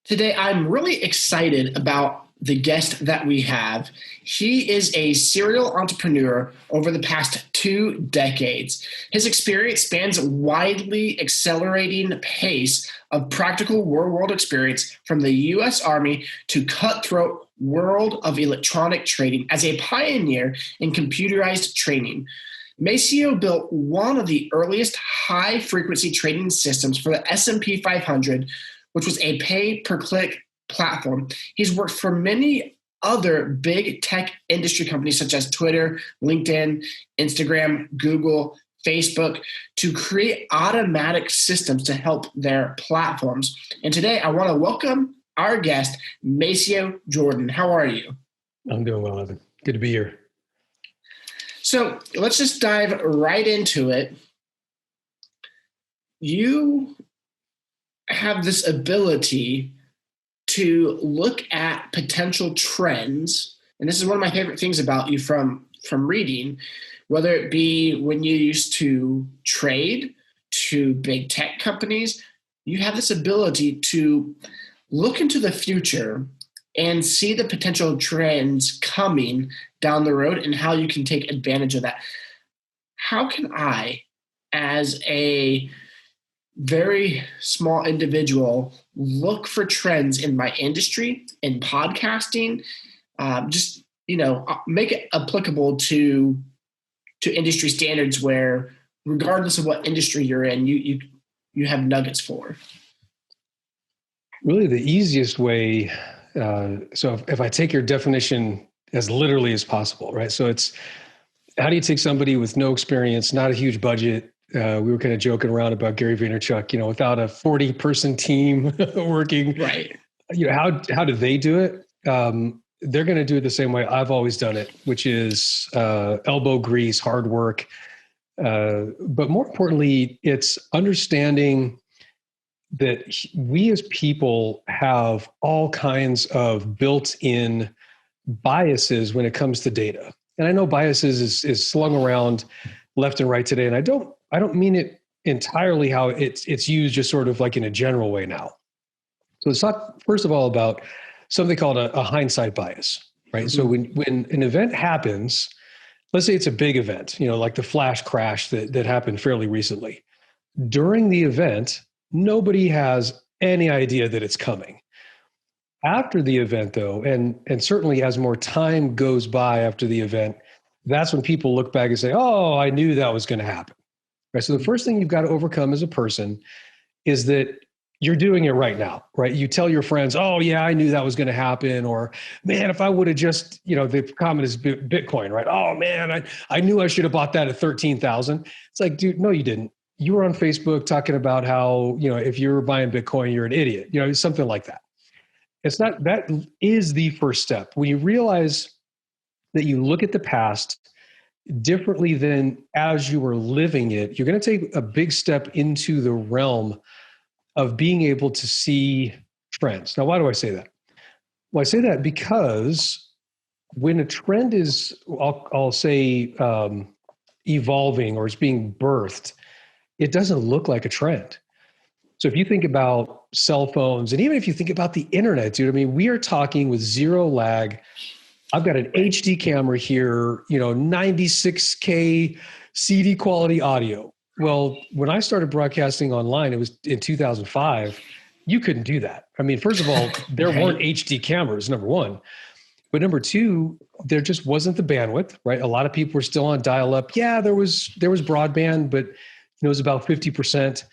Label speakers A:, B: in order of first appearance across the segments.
A: Today, I'm really excited about the guest that we have. He is a serial entrepreneur over the past 2 decades. His experience spans a widely accelerating pace of practical real-world experience from the U.S. Army to cutthroat world of electronic trading as a pioneer in computerized trading. Maceo built one of the earliest high-frequency trading systems for the S&P 500, which was a pay-per-click platform. He's worked for many other big tech industry companies such as Twitter, LinkedIn, Instagram, Google, Facebook to create automatic systems to help their platforms. And today I want to welcome our guest, Maceo Jourdan. How are you?
B: I'm doing well, Evan. Good to be here.
A: So let's just dive right into it. You have this ability to look at potential trends, and this is one of my favorite things about you from reading, whether it be when you used to trade to big tech companies. You have this ability to look into the future and see the potential trends coming down the road and how you can take advantage of that. How can I, as a very small individual, look for trends in my industry, in podcasting, make it applicable to industry standards where, regardless of what industry you're in, you have nuggets for?
B: Really the easiest way, so if I take your definition as literally as possible, right? So it's, how do you take somebody with no experience, not a huge budget? We were kind of joking around about Gary Vaynerchuk, without a 40-person team working,
A: right?
B: How do they do it? They're going to do it the same way I've always done it, which is elbow grease, hard work. But more importantly, it's understanding that we as people have all kinds of built-in biases when it comes to data. And I know biases is slung around left and right today, and I don't mean it entirely how it's used just sort of like in a general way now. So it's not, first of all, about something called a hindsight bias, right? Mm-hmm. So when an event happens, let's say it's a big event, like the flash crash that happened fairly recently. During the event, nobody has any idea that it's coming. After the event, though, and certainly as more time goes by after the event, that's when people look back and say, oh, I knew that was going to happen. Right? So the first thing you've got to overcome as a person is that you're doing it right now, right? You tell your friends, oh yeah, I knew that was going to happen. Or man, if I would have just, the comment is Bitcoin, right? Oh man, I knew I should have bought that at 13,000. It's like, dude, no, you didn't. You were on Facebook talking about how, if you were buying Bitcoin, you're an idiot, something like that. It's not, that is the first step. When you realize that you look at the past differently than as you were living it, you're going to take a big step into the realm of being able to see trends. Now, why do I say that? Well, I say that because when a trend is, I'll say, evolving or it's being birthed, it doesn't look like a trend. So if you think about cell phones, and even if you think about the internet, dude, we are talking with zero lag. I've got an HD camera here, 96K CD quality audio. Well, when I started broadcasting online, it was in 2005, you couldn't do that. First of all, there weren't HD cameras, number one. But number two, there just wasn't the bandwidth, right? A lot of people were still on dial-up. Yeah, there was broadband, but it was about 50%.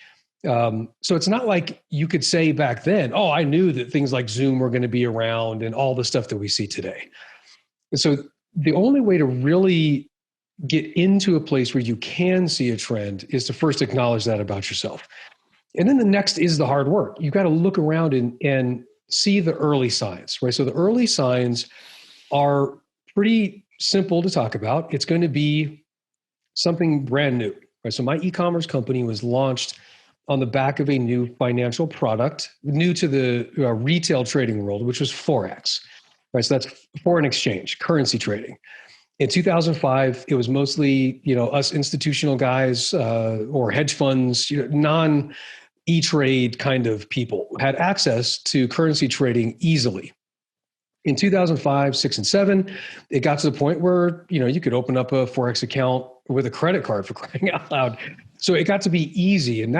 B: So it's not like you could say back then, oh, I knew that things like Zoom were going to be around and all the stuff that we see today. And so the only way to really get into a place where you can see a trend is to first acknowledge that about yourself. And then the next is the hard work. You've got to look around and see the early signs, right? So the early signs are pretty simple to talk about. It's going to be something brand new, right? So my e-commerce company was launched on the back of a new financial product, new to the retail trading world, which was Forex, right? So that's foreign exchange, currency trading. In 2005, it was mostly, us institutional guys or hedge funds, E-Trade kind of people had access to currency trading easily. In 2005, 6, and 7, it got to the point where, you could open up a Forex account with a credit card, for crying out loud. So it got to be easy, and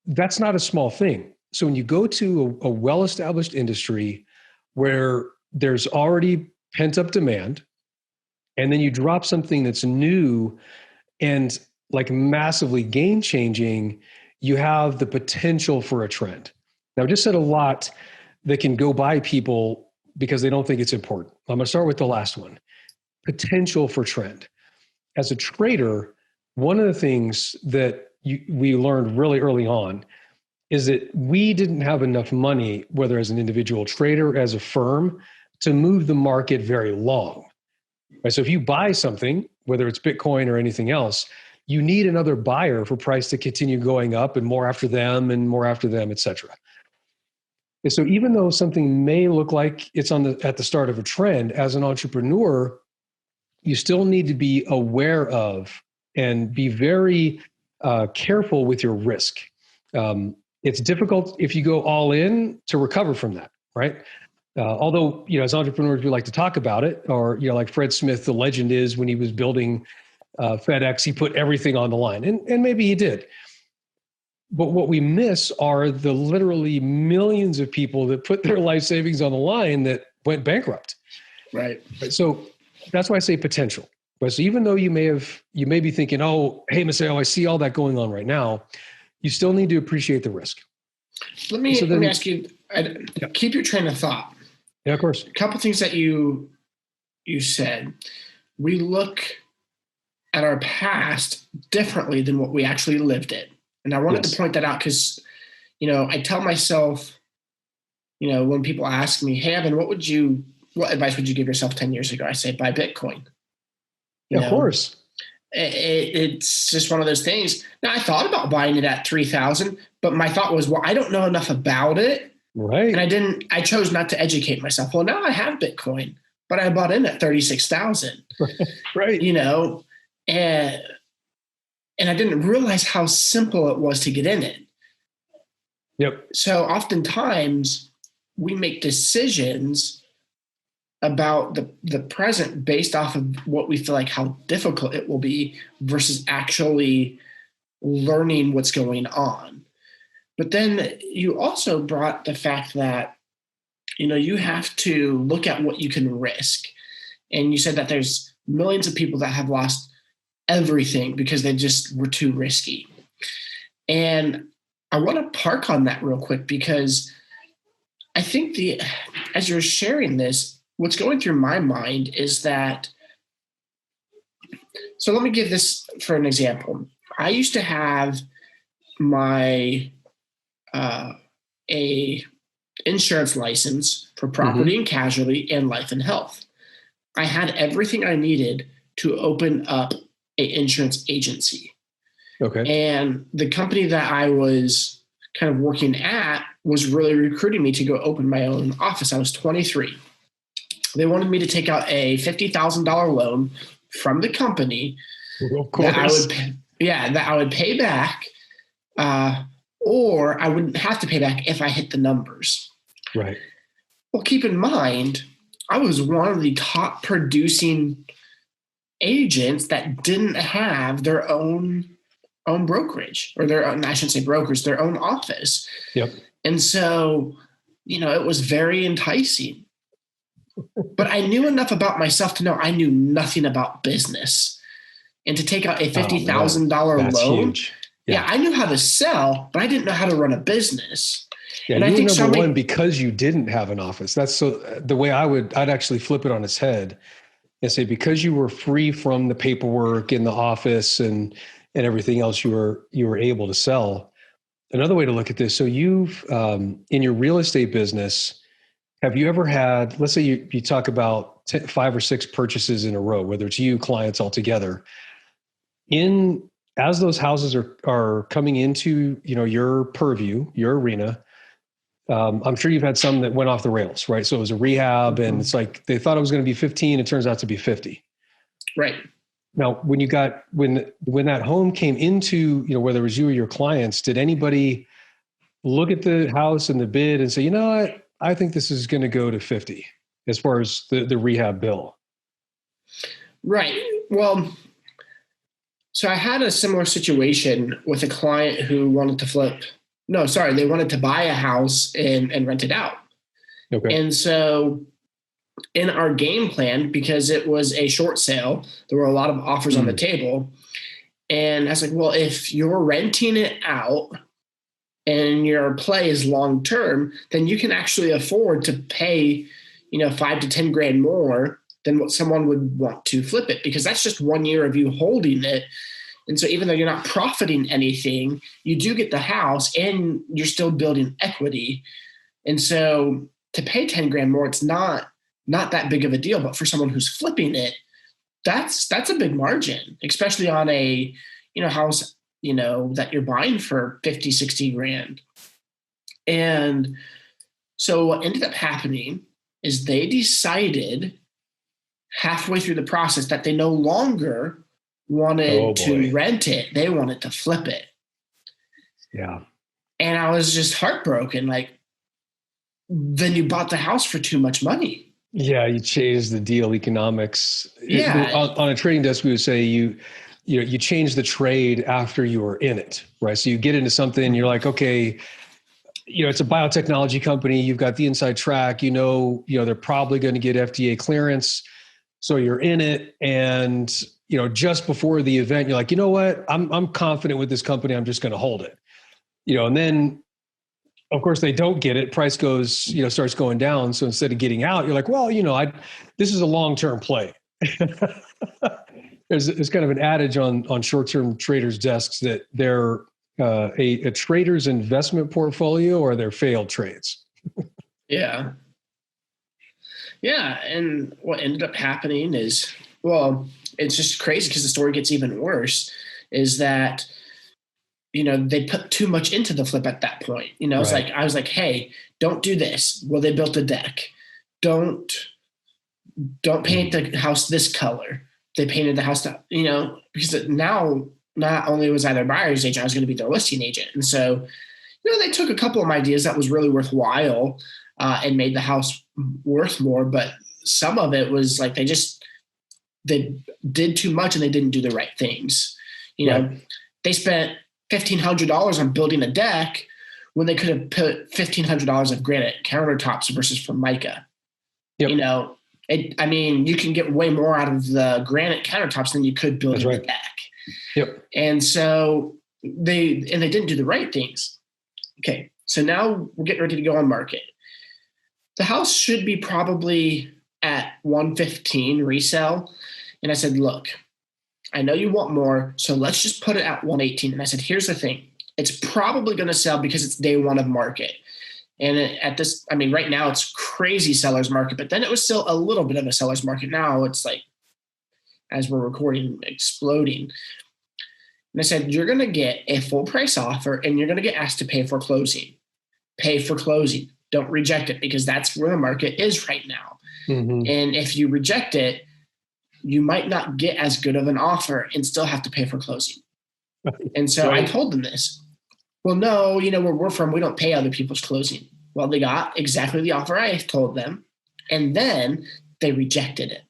B: that's not a small thing. So when you go to a well-established industry where there's already pent-up demand, and then you drop something that's new and like massively game-changing, you have the potential for a trend. Now, I just said a lot that can go by people because they don't think it's important. I'm going to start with the last one, potential for trend. As a trader, one of the things that we learned really early on is that we didn't have enough money, whether as an individual trader, as a firm, to move the market very long. Right? So if you buy something, whether it's Bitcoin or anything else, you need another buyer for price to continue going up and more after them, et cetera. And so even though something may look like it's at the start of a trend, as an entrepreneur, you still need to be aware of and be very careful with your risk. It's difficult if you go all in to recover from that, right? Although, as entrepreneurs, we like to talk about it, or, like Fred Smith, the legend is when he was building FedEx, he put everything on the line, and maybe he did. But what we miss are the literally millions of people that put their life savings on the line that went bankrupt.
A: Right.
B: So that's why I say potential. But so even though you may be thinking, oh, hey, Maceo, I see all that going on right now, you still need to appreciate the risk.
A: Let me ask you, keep your train of thought.
B: Yeah, of course.
A: A couple things that you said. We look at our past differently than what we actually lived in. And I wanted to point that out because, I tell myself, when people ask me, hey, Evan, what advice would you give yourself 10 years ago? I say, buy Bitcoin.
B: Of course.
A: It's just one of those things. Now, I thought about buying it at 3,000, but my thought was, well, I don't know enough about it.
B: Right.
A: And I chose not to educate myself. Well, now I have Bitcoin, but I bought in at 36,000.
B: Right.
A: And I didn't realize how simple it was to get in it.
B: Yep.
A: So oftentimes we make decisions about the present based off of what we feel like how difficult it will be versus actually learning what's going on. But then you also brought the fact that, you have to look at what you can risk. And you said that there's millions of people that have lost everything because they just were too risky. And I want to park on that real quick because I think as you're sharing this, what's going through my mind is that, so let me give this for an example. I used to have my a insurance license for property and casualty and life and health. I had everything I needed to open up an insurance agency.
B: Okay.
A: And the company that I was kind of working at was really recruiting me to go open my own office. I was 23. They wanted me to take out a $50,000 loan from the company that I would pay back, or I wouldn't have to pay back if I hit the numbers.
B: Right.
A: Well, keep in mind, I was one of the top producing agents that didn't have their own brokerage, or their own, I shouldn't say brokers, their own office.
B: Yep.
A: And so, it was very enticing. But I knew enough about myself to know I knew nothing about business. And to take out a $50,000 loan,
B: huge. Yeah.
A: I knew how to sell, but I didn't know how to run a business.
B: Yeah,
A: and
B: you
A: I think
B: were number one because you didn't have an office. That's so the way I'd actually flip it on its head and say, because you were free from the paperwork in the office and everything else, you were able to sell. Another way to look at this. So you've, in your real estate business, have you ever had, let's say you talk about 5 or 6 purchases in a row, whether it's you, clients all together, as those houses are coming into, your purview, your arena, I'm sure you've had some that went off the rails, right? So it was a rehab and it's like, they thought it was going to be 15. It turns out to be 50.
A: Right.
B: Now, when that home came into, whether it was you or your clients, did anybody look at the house and the bid and say, you know what, I think this is going to go to 50 as far as the rehab bill.
A: Right. Well, so I had a similar situation with a client who wanted to flip. No, sorry, they wanted to buy a house and rent it out.
B: Okay.
A: And so in our game plan, because it was a short sale, there were a lot of offers on the table. And I was like, well, if you're renting it out and your play is long term, then you can actually afford to pay, 5 to 10 grand more than what someone would want to flip it, because that's just 1 year of you holding it. And so even though you're not profiting anything, you do get the house and you're still building equity. And so to pay 10 grand more, it's not that big of a deal. But for someone who's flipping it, that's a big margin, especially on a, house, that you're buying for 50, 60 grand. And so what ended up happening is they decided halfway through the process that they no longer wanted to rent it. They wanted to flip it.
B: Yeah.
A: And I was just heartbroken. Like, then you bought the house for too much money.
B: Yeah. You changed the deal economics.
A: Yeah.
B: On a trading desk, we would say you change the trade after you were in it, right? So you get into something, you're like, okay, it's a biotechnology company. You've got the inside track, they're probably going to get FDA clearance. So you're in it. And, just before the event, you're like, you know what, I'm confident with this company. I'm just going to hold it, and then of course they don't get it. Price goes, starts going down. So instead of getting out, you're like, well, this is a long-term play. There's kind of an adage on short-term traders' desks that they're a trader's investment portfolio or their failed trades.
A: Yeah. Yeah. And what ended up happening is, well, it's just crazy because the story gets even worse, is that, they put too much into the flip at that point. Right. I was like, hey, don't do this. Well, they built a deck. Don't paint the house this color. They painted the house, because now not only was I their buyer's agent, I was going to be their listing agent. And so, they took a couple of my ideas that was really worthwhile and made the house worth more. But some of it was like they did too much and they didn't do the right things. They spent $1,500 on building a deck when they could have put $1,500 of granite countertops versus Formica. Yep. You can get way more out of the granite countertops than you could building the deck.
B: Yep.
A: And so they didn't do the right things. Okay. So now we're getting ready to go on market. The house should be probably at 115 resale. And I said, look, I know you want more, so let's just put it at 118. And I said, here's the thing. It's probably going to sell because it's day one of market. And right now it's crazy seller's market, but then it was still a little bit of a seller's market. Now it's like, as we're recording, exploding. And I said, you're going to get a full price offer and you're going to get asked to pay for closing. Pay for closing. Don't reject it, because that's where the market is right now. Mm-hmm. And if you reject it, you might not get as good of an offer and still have to pay for closing. And so I told them this. Well, no, where we're from, we don't pay other people's closing. Well, they got exactly the offer I told them, and then they rejected it.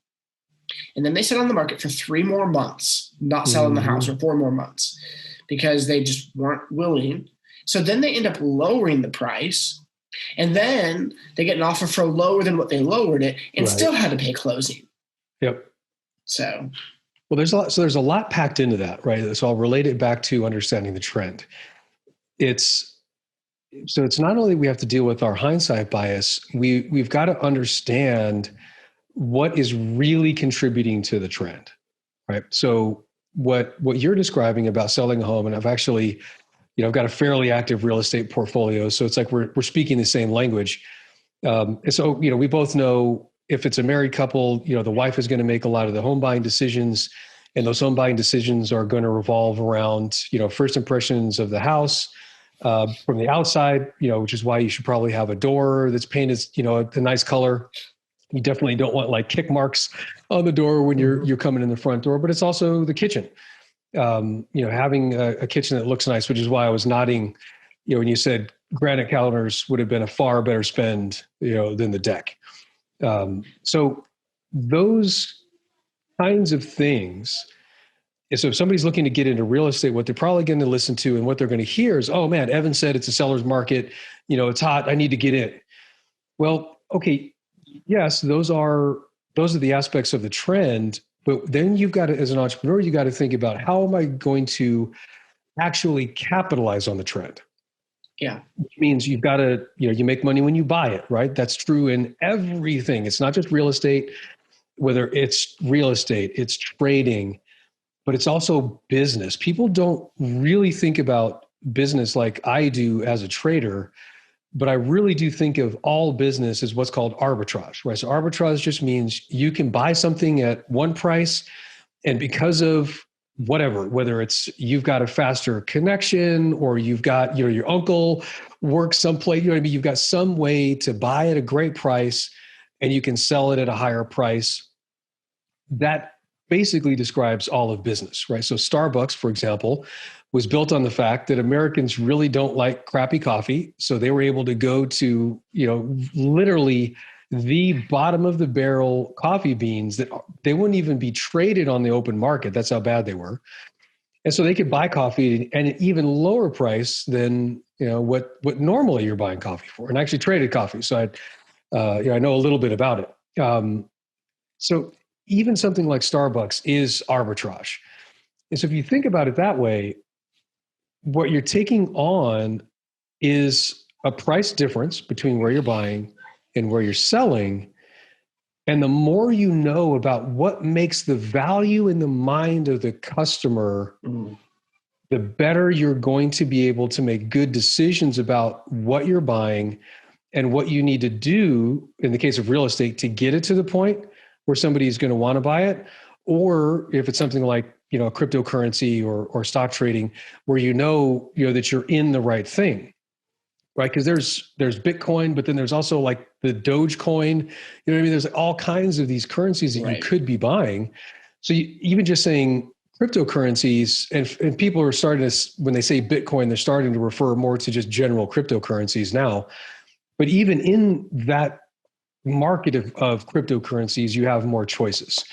A: And then they sat on the market for 3 more months, not selling the house, or 4 more months, because they just weren't willing. So then they end up lowering the price, and then they get an offer for lower than what they lowered it, and still had to pay closing.
B: Yep.
A: So,
B: well, there's a lot packed into that, right? So I'll relate it back to understanding the trend. It's not only we have to deal with our hindsight bias, we've got to understand what is really contributing to the trend, right? So what you're describing about selling a home, and I've actually, I've got a fairly active real estate portfolio, so it's like we're speaking the same language. And so, we both know if it's a married couple, the wife is going to make a lot of the home buying decisions, and those home buying decisions are going to revolve around, first impressions of the house from the outside, which is why you should probably have a door that's painted, a nice color. You definitely don't want like kick marks on the door when you're coming in the front door, but it's also the kitchen. Having a kitchen that looks nice, which is why I was nodding, when you said granite counters would have been a far better spend, than the deck. So those kinds of things. So if somebody's looking to get into real estate, what they're probably going to listen to and what they're going to hear is, oh man, Evan said it's a seller's market. It's hot. I need to get in. Well, okay. Yes, those are the aspects of the trend, but then you've got to, as an entrepreneur, you got to think about how am I going to actually capitalize on the trend?
A: Yeah.
B: Which means you've got to, you make money when you buy it, right? That's true in everything. It's not just real estate, whether it's real estate, it's trading, but it's also business. People don't really think about business like I do as a trader, but I really do think of all business as what's called arbitrage, right? So arbitrage just means you can buy something at one price, and because of whatever, whether it's you've got a faster connection or you've got, your uncle works someplace, what I mean? You've got some way to buy at a great price and you can sell it at a higher price. That basically describes all of business, right? So Starbucks, for example, was built on the fact that Americans really don't like crappy coffee. So they were able to go to, literally the bottom of the barrel coffee beans that they wouldn't even be traded on the open market. That's how bad they were. And so they could buy coffee at an even lower price than, what normally you're buying coffee for, and actually traded coffee. So I know a little bit about it. So even something like Starbucks is arbitrage. And so if you think about it that way, what you're taking on is a price difference between where you're buying and where you're selling. And the more you know about what makes the value in the mind of the customer, the better you're going to be able to make good decisions about what you're buying and what you need to do in the case of real estate to get it to the point where somebody is going to want to buy it. Or if it's something like, cryptocurrency or stock trading, where that you're in the right thing, right? Because there's Bitcoin, but then there's also like the Dogecoin. You know what I mean? There's all kinds of these currencies that you could be buying. So even just saying cryptocurrencies, and people are starting to, when they say Bitcoin, they're starting to refer more to just general cryptocurrencies now. But even in that market of cryptocurrencies, you have more choices.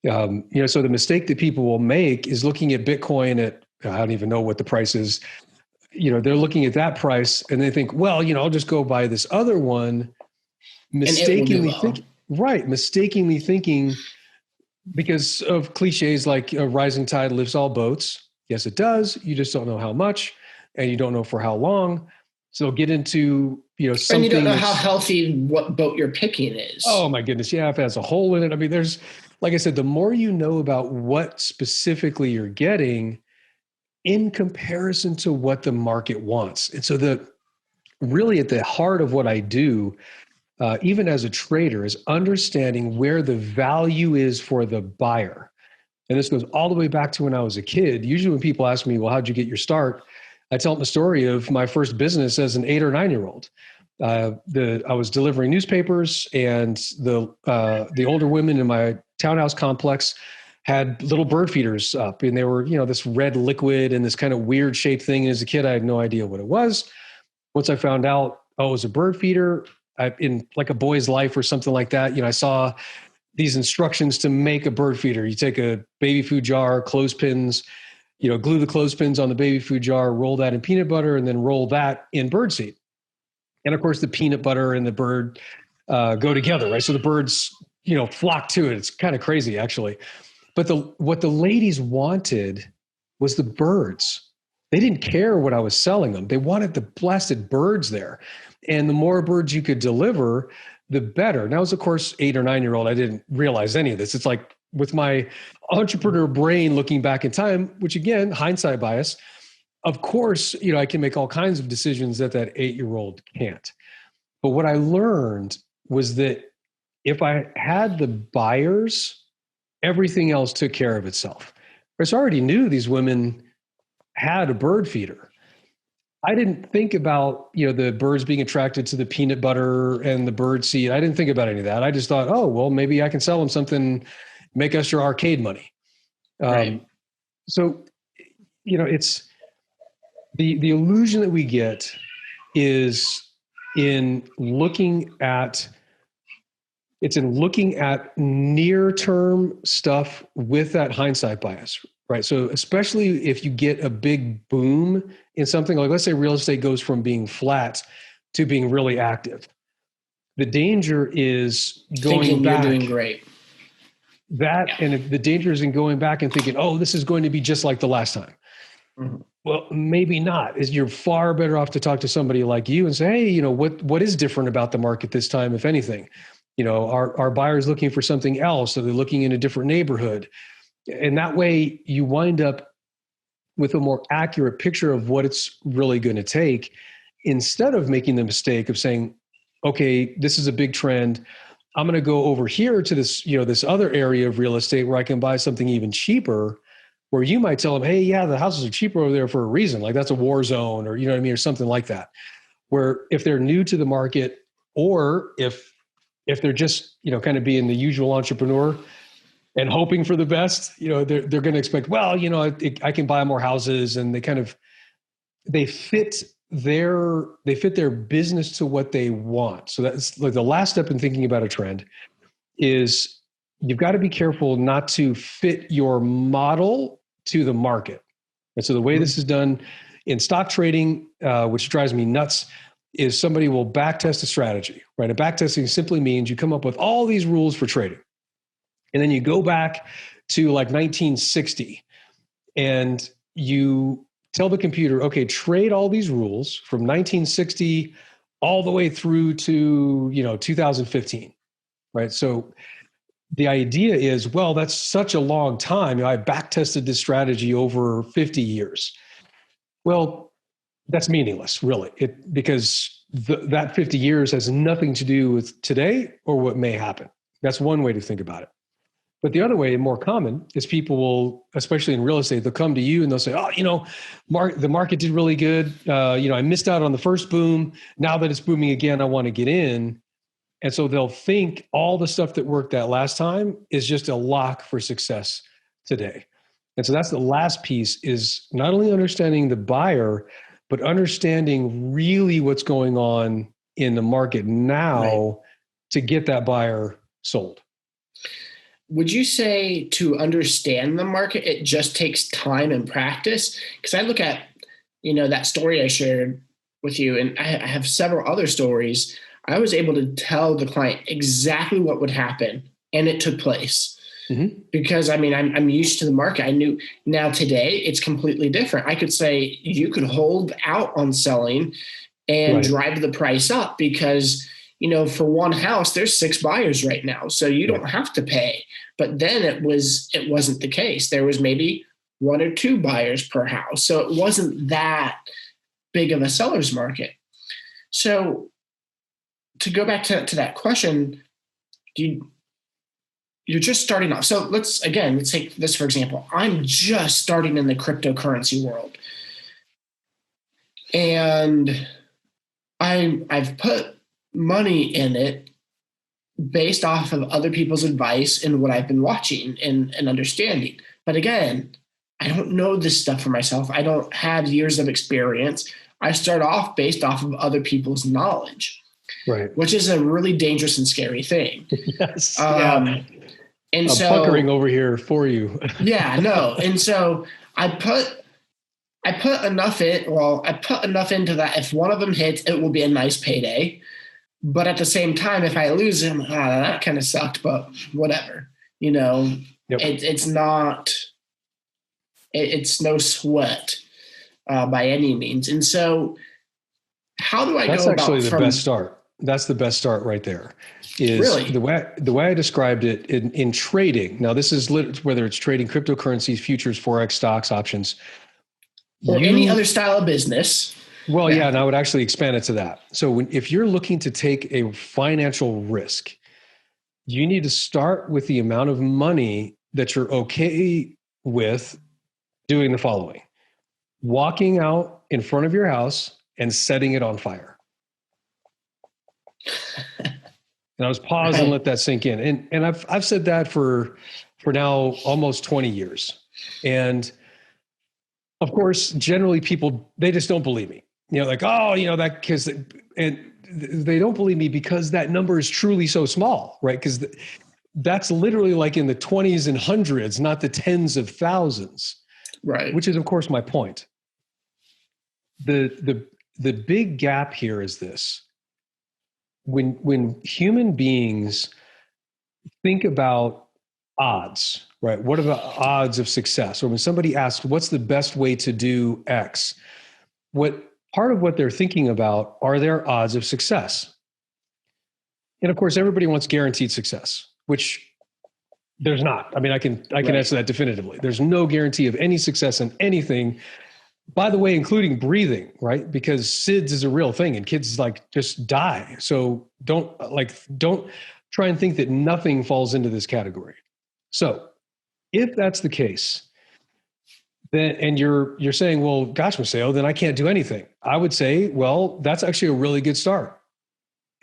B: So the mistake that people will make is looking at Bitcoin at, I don't even know what the price is. They're looking at that price and they think, well, I'll just go buy this other one, mistakenly thinking because of cliches like a rising tide lifts all boats. Yes, it does. You just don't know how much, and you don't know for how long. So get into, something.
A: And you don't know how healthy what boat you're picking is.
B: Oh my goodness. Yeah. If it has a hole in it. I mean, like I said, the more you know about what specifically you're getting in comparison to what the market wants. And so really at the heart of what I do, even as a trader, is understanding where the value is for the buyer. And this goes all the way back to when I was a kid. Usually when people ask me, well, how'd you get your start? I tell them the story of my first business as an 8 or 9 year old. I was delivering newspapers, and the older women in my townhouse complex had little bird feeders up, and they were, this red liquid and this kind of weird shaped thing. And as a kid, I had no idea what it was. Once I found out, it was a bird feeder, in like A Boy's Life or something like that, I saw these instructions to make a bird feeder. You take a baby food jar, clothespins, glue the clothespins on the baby food jar, roll that in peanut butter, and then roll that in birdseed. And of course, the peanut butter and the bird go together, right? So the birds, flock to it. It's kind of crazy, actually. But what the ladies wanted was the birds. They didn't care what I was selling them. They wanted the blasted birds there. And the more birds you could deliver, the better. Now, as of course, 8 or 9 year old, I didn't realize any of this. It's like with my entrepreneur brain looking back in time, which again, hindsight bias, of course, I can make all kinds of decisions that 8-year-old can't. But what I learned was that if I had the buyers, everything else took care of itself. I already knew these women had a bird feeder. I didn't think about, the birds being attracted to the peanut butter and the bird seed. I didn't think about any of that. I just thought, oh, well, maybe I can sell them something, make us your arcade money.
A: Right.
B: So, it's the illusion that we get is in looking at near-term stuff with that hindsight bias, right? So especially if you get a big boom in something, like let's say real estate goes from being flat to being really active. The danger is going
A: Thinking
B: back.
A: You're doing great.
B: And the danger is in going back and thinking, oh, this is going to be just like the last time. Mm-hmm. Well, maybe not. You're far better off to talk to somebody like you and say, hey, what is different about the market this time, if anything? Are buyers looking for something else? Are they looking in a different neighborhood? And that way you wind up with a more accurate picture of what it's really going to take, instead of making the mistake of saying, okay, this is a big trend. I'm going to go over here to this, this other area of real estate where I can buy something even cheaper, where you might tell them, hey, yeah, the houses are cheaper over there for a reason. Like that's a war zone, or, or something like that. Where if they're new to the market, or if they're just, kind of being the usual entrepreneur and hoping for the best, they're going to expect, well, I can buy more houses, and they fit their business to what they want. So that's like the last step in thinking about a trend is you've got to be careful not to fit your model to the market. And so the way this is done in stock trading, which drives me nuts, is somebody will backtest a strategy, right? And backtesting simply means you come up with all these rules for trading. And then you go back to like 1960 and you tell the computer, okay, trade all these rules from 1960 all the way through to, 2015, right? So the idea is, well, that's such a long time. I back-tested this strategy over 50 years. Well, that's meaningless, really, because that 50 years has nothing to do with today or what may happen. That's one way to think about it. But the other way, more common, is people will, especially in real estate, they'll come to you and they'll say, oh, the market did really good. I missed out on the first boom. Now that it's booming again, I want to get in. And so they'll think all the stuff that worked that last time is just a lock for success today. And so that's the last piece, is not only understanding the buyer, but understanding really what's going on in the market now to get that buyer sold.
A: Would you say to understand the market, it just takes time and practice? Because I look at, that story I shared with you, and I have several other stories. I was able to tell the client exactly what would happen, and it took place. Mm-hmm. Because I'm used to the market. I knew. Now today it's completely different. I could say you could hold out on selling and drive the price up because for one house, there's 6 buyers right now. So you don't have to pay. But then it wasn't the case. There was maybe 1 or 2 buyers per house. So it wasn't that big of a seller's market. So to go back to that question, you're just starting off. So let's take this for example. I'm just starting in the cryptocurrency world. And I've put money in it based off of other people's advice and what I've been watching and understanding. But again, I don't know this stuff for myself. I don't have years of experience. I start off based off of other people's knowledge, which is a really dangerous and scary thing.
B: Yes.
A: And
B: I'm puckering over here for you.
A: And so I put enough into that. If one of them hits, it will be a nice payday. But at the same time, if I lose him, that kind of sucked, but whatever, it's not, it's no sweat by any means. And so how do I go about? That's actually
B: the best start. That's the best start right there. Is really? The way I described it in trading. Now this is whether it's trading cryptocurrencies, futures, Forex, stocks, options.
A: Or any other style of business.
B: Well, and I would actually expand it to that. So if you're looking to take a financial risk, you need to start with the amount of money that you're okay with doing the following: walking out in front of your house and setting it on fire. And I was pause and let that sink in. And I've said that for now almost 20 years. And of course, generally people, they just don't believe me. like, oh, that because, and they don't believe me because that number is truly so small, right? Because that's literally like in the 20s and hundreds, not the tens of thousands,
A: Right.
B: which is of course my point. The big gap here is this. When human beings think about odds, right? What are the odds of success? Or when somebody asks, what's the best way to do X? Part of what they're thinking about are their odds of success. And of course, everybody wants guaranteed success, which there's not. I mean, I can answer that definitively. There's no guarantee of any success in anything. By the way, including breathing, right? Because SIDS is a real thing and kids like just die. So don't try and think that nothing falls into this category. So if that's the case, then, and you're saying, well, gosh, Maceo, then I can't do anything. I would say, well, that's actually a really good start.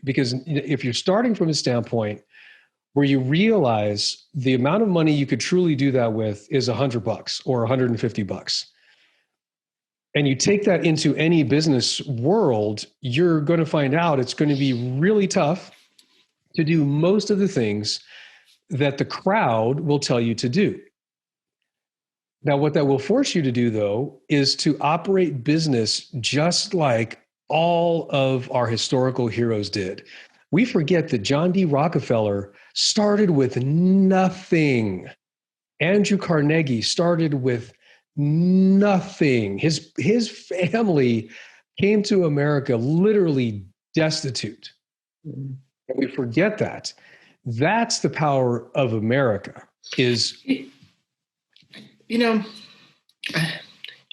B: Because if you're starting from a standpoint where you realize the amount of money you could truly do that with is $100 or $150, and you take that into any business world, you're going to find out it's going to be really tough to do most of the things that the crowd will tell you to do. Now, what that will force you to do, though, is to operate business just like all of our historical heroes did. We forget that John D. Rockefeller started with nothing. Andrew Carnegie started with nothing. His family came to America literally destitute. And we forget that. That's the power of America is...
A: You're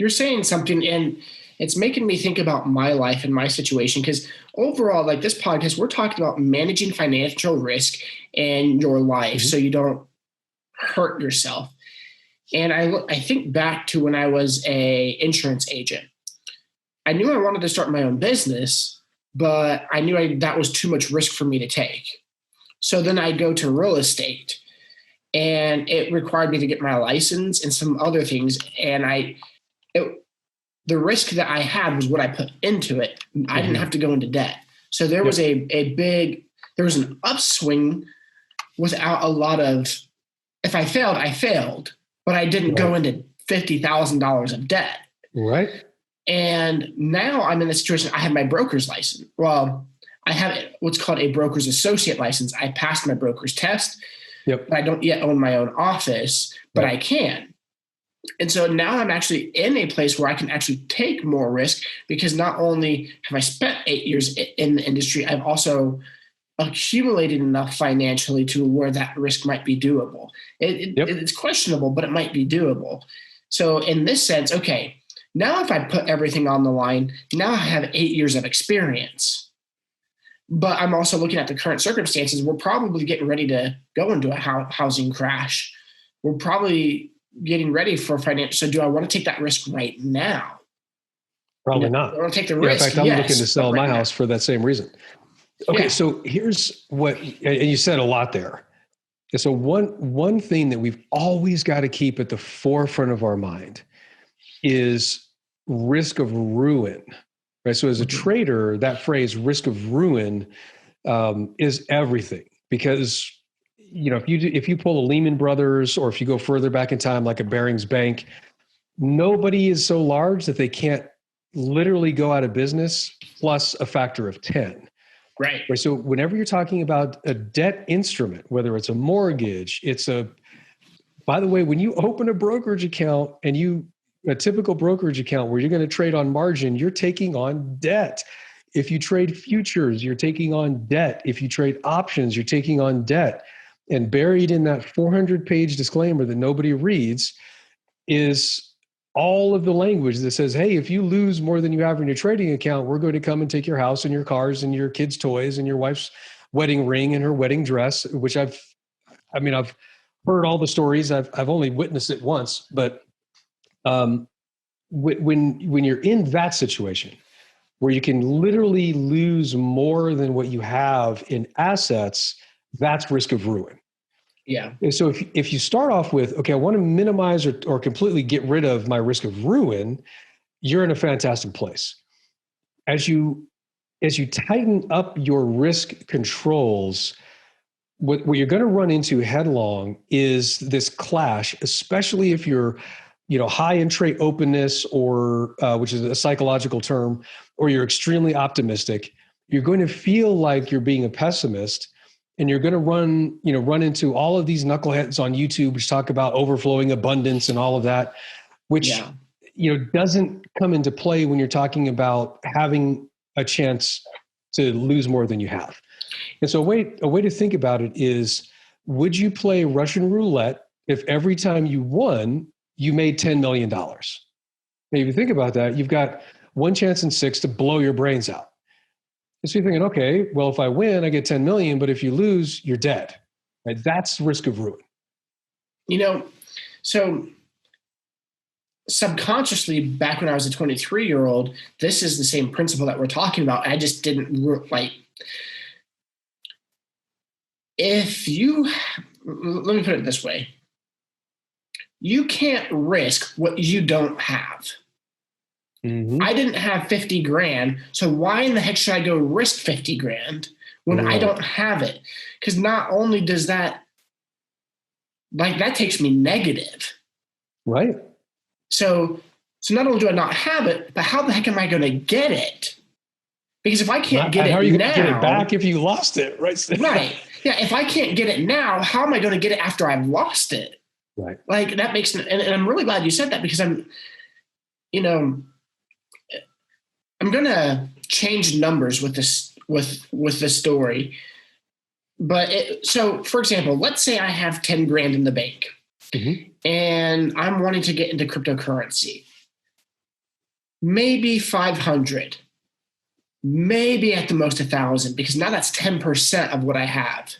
A: saying something, and it's making me think about my life and my situation, because overall, like this podcast, we're talking about managing financial risk in your life so you don't hurt yourself. And I think back to when I was a insurance agent. I knew I wanted to start my own business, but I knew that was too much risk for me to take. So then I'd go to real estate, and it required me to get my license and some other things. And the risk that I had was what I put into it. I didn't have to go into debt. So there was there was an upswing without a lot of, if I failed, I failed, but I didn't go into $50,000 of debt.
B: Right.
A: And now I'm in the situation, I have my broker's license. Well, I have what's called a broker's associate license. I passed my broker's test.
B: Yep.
A: But I don't yet own my own office, but I can. And so now I'm actually in a place where I can actually take more risk, because not only have I spent 8 years in the industry, I've also accumulated enough financially to where that risk might be doable. It's questionable, but it might be doable. So in this sense, okay, now if I put everything on the line, now I have 8 years of experience. But I'm also looking at the current circumstances. We're probably getting ready to go into a housing crash. We're probably getting ready for financial. So do I want to take that risk right now?
B: Probably not.
A: I want to take the risk.
B: In fact, I'm looking to sell my house for that same reason. Okay, so here's what, and you said a lot there. So one thing that we've always got to keep at the forefront of our mind is risk of ruin. Right. So as a trader, that phrase risk of ruin is everything, because, if you pull a Lehman Brothers, or if you go further back in time, like a Barings Bank, nobody is so large that they can't literally go out of business plus a factor of 10.
A: Right.
B: So whenever you're talking about a debt instrument, whether it's a mortgage, by the way, when you open a brokerage account and a typical brokerage account where you're going to trade on margin, you're taking on debt. If you trade futures, you're taking on debt. If you trade options, you're taking on debt. And buried in that 400-page disclaimer that nobody reads is all of the language that says, hey, if you lose more than you have in your trading account, we're going to come and take your house and your cars and your kids' toys and your wife's wedding ring and her wedding dress, which I've heard all the stories. I've only witnessed it once, but when you're in that situation where you can literally lose more than what you have in assets, that's risk of ruin.
A: Yeah.
B: And so if you start off with, okay, I want to minimize or completely get rid of my risk of ruin, you're in a fantastic place. as you tighten up your risk controls, what you're going to run into headlong is this clash, especially if you're, high in trait openness, or which is a psychological term, or you're extremely optimistic. You're going to feel like you're being a pessimist, and you're going to run into all of these knuckleheads on YouTube which talk about overflowing abundance and all of that, which doesn't come into play when you're talking about having a chance to lose more than you have. And so a way to think about it is, would you play Russian roulette if every time you won, you made $10 million? Now, if you think about that, you've got one chance in six to blow your brains out. And so you're thinking, okay, well, if I win, I get 10 million, but if you lose, you're dead. Right? That's risk of ruin.
A: So subconsciously, back when I was a 23-year-old, this is the same principle that we're talking about. I just didn't let me put it this way. You can't risk what you don't have. Mm-hmm. I didn't have 50 grand. So why in the heck should I go risk 50 grand when I don't have it? Because not only does that takes me negative.
B: Right.
A: So not only do I not have it, but how the heck am I going to get it? Because if I can't get it now, how are you going to
B: get it back if you lost it? Right.
A: Right. Yeah. If I can't get it now, how am I going to get it after I've lost it?
B: Right.
A: Like that makes, and I'm really glad you said that, because I'm going to change numbers with this, with the story. But so for example, let's say I have 10 grand in the bank, mm-hmm. and I'm wanting to get into cryptocurrency. Maybe 500, maybe at the most 1,000, because now that's 10% of what I have,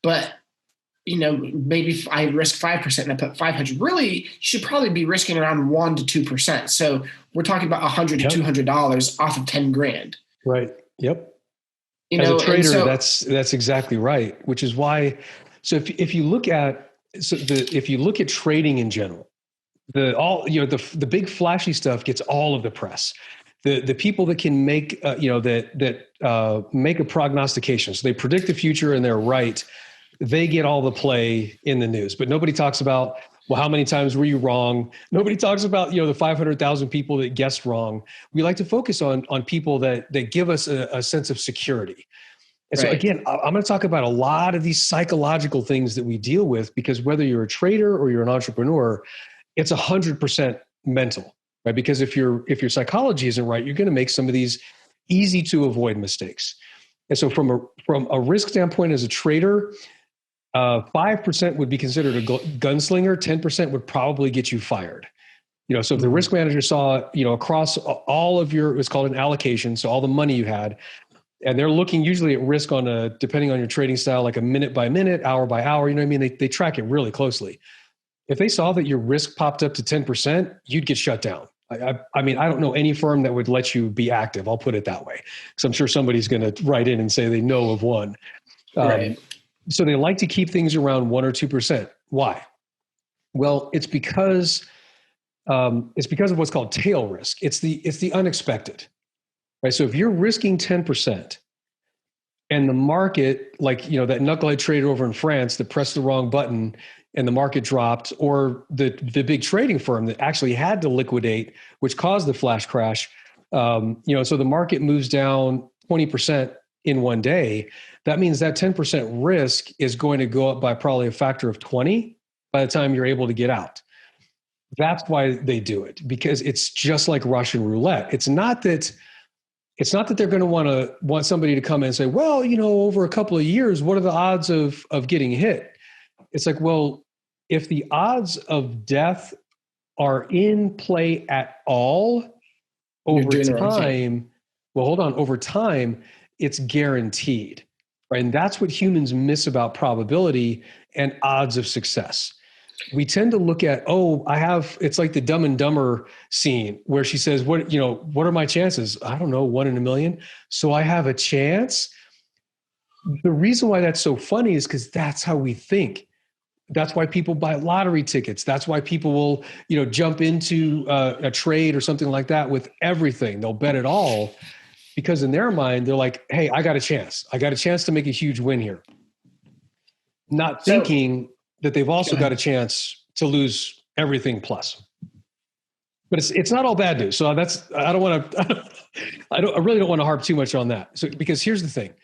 A: but maybe if I risk 5% and I put 500, really you should probably be risking around 1% to 2%. So we're talking about $100 to $200 off of 10 grand.
B: Right. Yep. As a trader, that's exactly right. Which is why, so if you look at trading in general, the big flashy stuff gets all of the press. The people that can make make a prognostication, so they predict the future and they're right, they get all the play in the news. But nobody talks about, well, how many times were you wrong? Nobody talks about, the 500,000 people that guessed wrong. We like to focus on people that give us a sense of security. And so again, I'm going to talk about a lot of these psychological things that we deal with, because whether you're a trader or you're an entrepreneur, it's 100% mental, right? Because if your psychology isn't right, you're going to make some of these easy to avoid mistakes. And so from a risk standpoint as a trader, 5% would be considered a gunslinger. 10% would probably get you fired. So if the risk manager saw, across all of it's called an allocation, so all the money you had, and they're looking usually at risk on depending on your trading style, like a minute by minute, hour by hour, they track it really closely. If they saw that your risk popped up to 10%, you'd get shut down. I don't know any firm that would let you be active. I'll put it that way, because I'm sure somebody's going to write in and say they know of one. Right. So they like to keep things around 1% or 2%. Why? Well, it's because of what's called tail risk. It's the unexpected, right? So if you're risking 10% and the market, that knucklehead trader over in France that pressed the wrong button and the market dropped, or the big trading firm that actually had to liquidate, which caused the flash crash, so the market moves down 20% in one day, that means that 10% risk is going to go up by probably a factor of 20 by the time you're able to get out. That's why they do it, because it's just like Russian roulette. It's not that they're going to want somebody to come in and say, well, over a couple of years, what are the odds of getting hit? It's like, well, if the odds of death are in play at all over time, over time, it's guaranteed, right? And that's what humans miss about probability and odds of success. We tend to look at, it's like the Dumb and Dumber scene where she says, what are my chances? I don't know, 1 in a million. So I have a chance. The reason why that's so funny is because that's how we think. That's why people buy lottery tickets. That's why people will, jump into a trade or something like that with everything. They'll bet it all because in their mind, they're like, hey, I got a chance. I got a chance to make a huge win here. Not thinking that they've also got a chance to lose everything plus. But it's not all bad news. So I really don't want to harp too much on that. So, because here's the thing,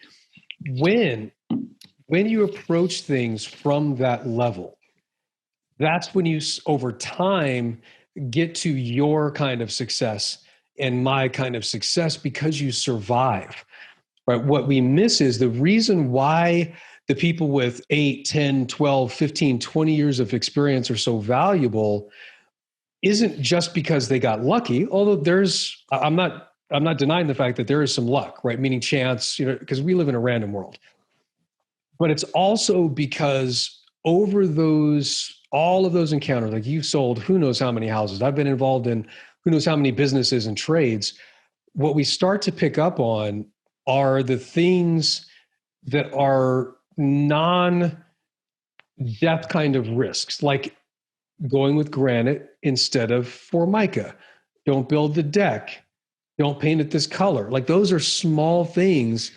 B: when you approach things from that level, that's when you, over time, get to your kind of success and my kind of success because you survive, right? What we miss is the reason why the people with 8, 10, 12, 15, 20 years of experience are so valuable isn't just because they got lucky, although I'm not denying the fact that there is some luck, right? Meaning chance, because we live in a random world. But it's also because over all of those encounters, like you've sold who knows how many houses, I've been involved in who knows how many businesses and trades, what we start to pick up on are the things that are non-death kind of risks, like going with granite instead of Formica. Don't build the deck. Don't paint it this color. Like those are small things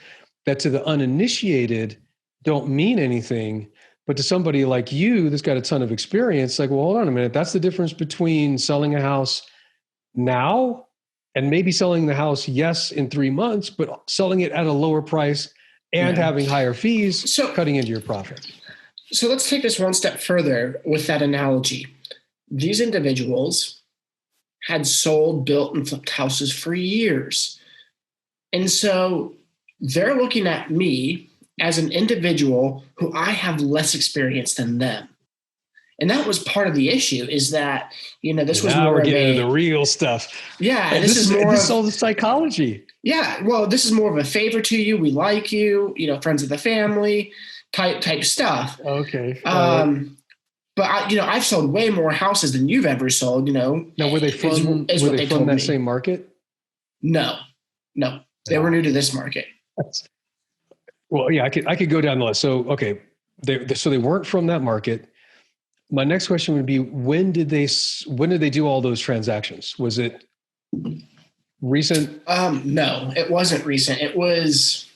B: that to the uninitiated don't mean anything, but to somebody like you that's got a ton of experience, like, well, hold on a minute. That's the difference between selling a house now and maybe selling the house, yes, in 3 months, but selling it at a lower price and having higher fees, cutting into your profit.
A: So let's take this one step further with that analogy. These individuals had sold, built, and flipped houses for years. And so they're looking at me as an individual who I have less experience than them. And that was part of the issue, is that, this was
B: now
A: more
B: we're getting into the real stuff.
A: Yeah.
B: And this is all the psychology.
A: Yeah. Well, this is more of a favor to you. We like you, friends of the family type stuff.
B: Okay.
A: But I've sold way more houses than you've ever sold, Now,
B: were they from that same market?
A: No. They were new to this market.
B: Well, yeah, I could go down the list. So, okay. So they weren't from that market. My next question would be, when did they do all those transactions? Was it recent?
A: No, it wasn't recent. It was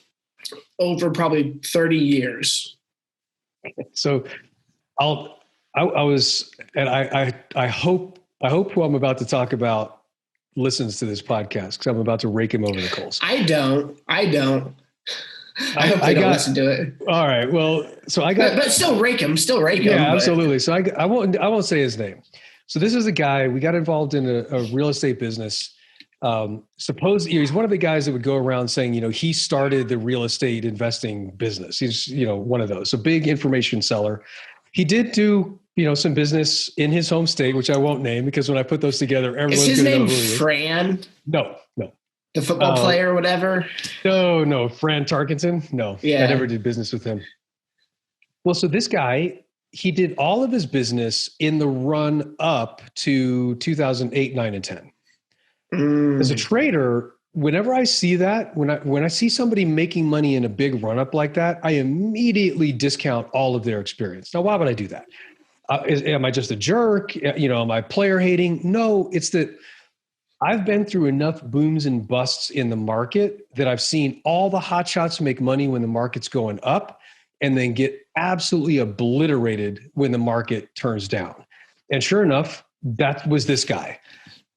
A: over probably 30 years.
B: So I hope who I'm about to talk about listens to this podcast, because I'm about to rake him over the coals.
A: I don't. I hope they don't listen to it.
B: All right. Well, so but
A: still rake him.
B: Yeah, absolutely. So I won't say his name. So this is a guy, we got involved in a real estate business. He's one of the guys that would go around saying, he started the real estate investing business. He's, one of those, a big information seller. He did do, some business in his home state, which I won't name, because when I put those together, everyone's going to know who he is. Is his name
A: Fran?
B: No.
A: The football player or whatever?
B: No. Fran Tarkenton? No.
A: Yeah.
B: I never did business with him. Well, so this guy, he did all of his business in the run up to 2008, 9, and 10. As a trader, whenever I see that, when I see somebody making money in a big run up like that, I immediately discount all of their experience. Now, why would I do that? Am I just a jerk? Am I player hating? No, it's that I've been through enough booms and busts in the market that I've seen all the hotshots make money when the market's going up and then get absolutely obliterated when the market turns down. And sure enough, that was this guy.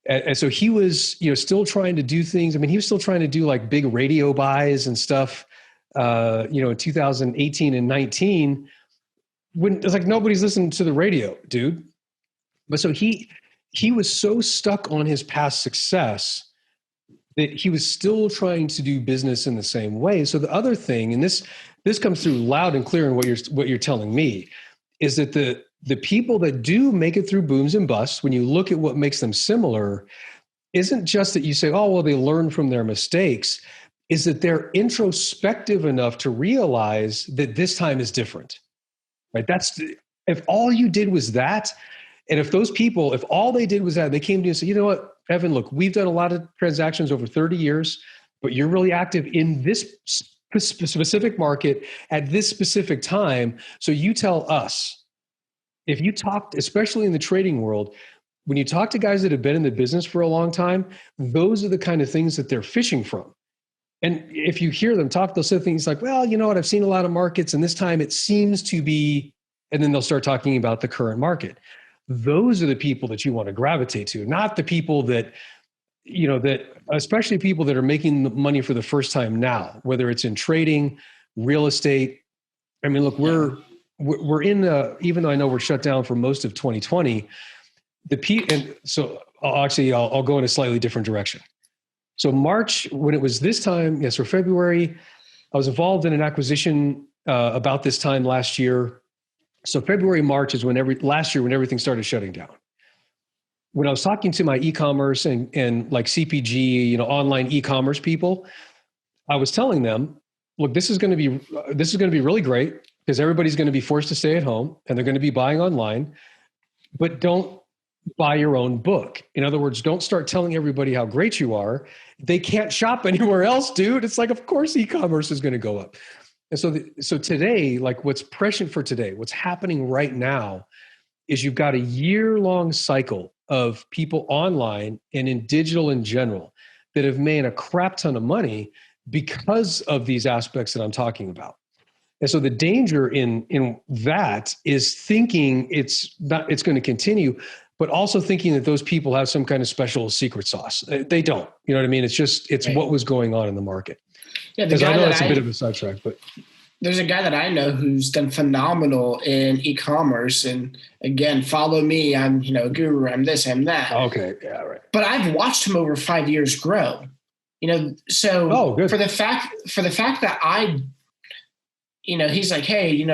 B: And so he was, still trying to do things. I mean, he was still trying to do like big radio buys and stuff, in 2018 and 19, when it's like, nobody's listening to the radio, dude. But so he was so stuck on his past success that he was still trying to do business in the same way. So the other thing, and this comes through loud and clear in what you're telling me, is that the people that do make it through booms and busts, when you look at what makes them similar, isn't just that you say, oh, well, they learn from their mistakes, is that they're introspective enough to realize that this time is different, right? If all you did was that, and if those people, if all they did was that, they came to you and said, you know what, Evan, look, we've done a lot of transactions over 30 years, but you're really active in this specific market at this specific time. So you tell us if you talk, especially in the trading world, when you talk to guys that have been in the business for a long time, those are the kind of things that they're fishing from. And if you hear them talk, they'll say things like, well, you know what, I've seen a lot of markets and this time it seems to be, and then they'll start talking about the current market. Those are the people that you want to gravitate to, not the people that, that especially people that are making money for the first time now, whether it's in trading, real estate. I mean, look, we're in the, even though I know we're shut down for most of 2020, and so I'll go in a slightly different direction. So March, when it was this time, yes, or February, I was involved in an acquisition about this time last year. So February, March is when last year when everything started shutting down. When I was talking to my e-commerce and like CPG, online e-commerce people, I was telling them, look, this is going to be really great because everybody's going to be forced to stay at home and they're going to be buying online, but don't buy your own book. In other words, don't start telling everybody how great you are. They can't shop anywhere else, dude. It's like, of course, e-commerce is going to go up. And so today, like what's prescient for today, what's happening right now is you've got a year-long cycle of people online and in digital in general that have made a crap ton of money because of these aspects that I'm talking about. And so the danger in that is thinking it's going to continue, but also thinking that those people have some kind of special secret sauce. They don't. You know what I mean? It's right. What was going on in the market.
A: Yeah,
B: because I know it's a bit of a sidetrack, but
A: there's a guy that I know who's done phenomenal in e-commerce, and again, follow me. I'm a guru. I'm this. I'm that.
B: Okay, yeah, right.
A: But I've watched him over 5 years grow. So for the fact that I, he's like, hey,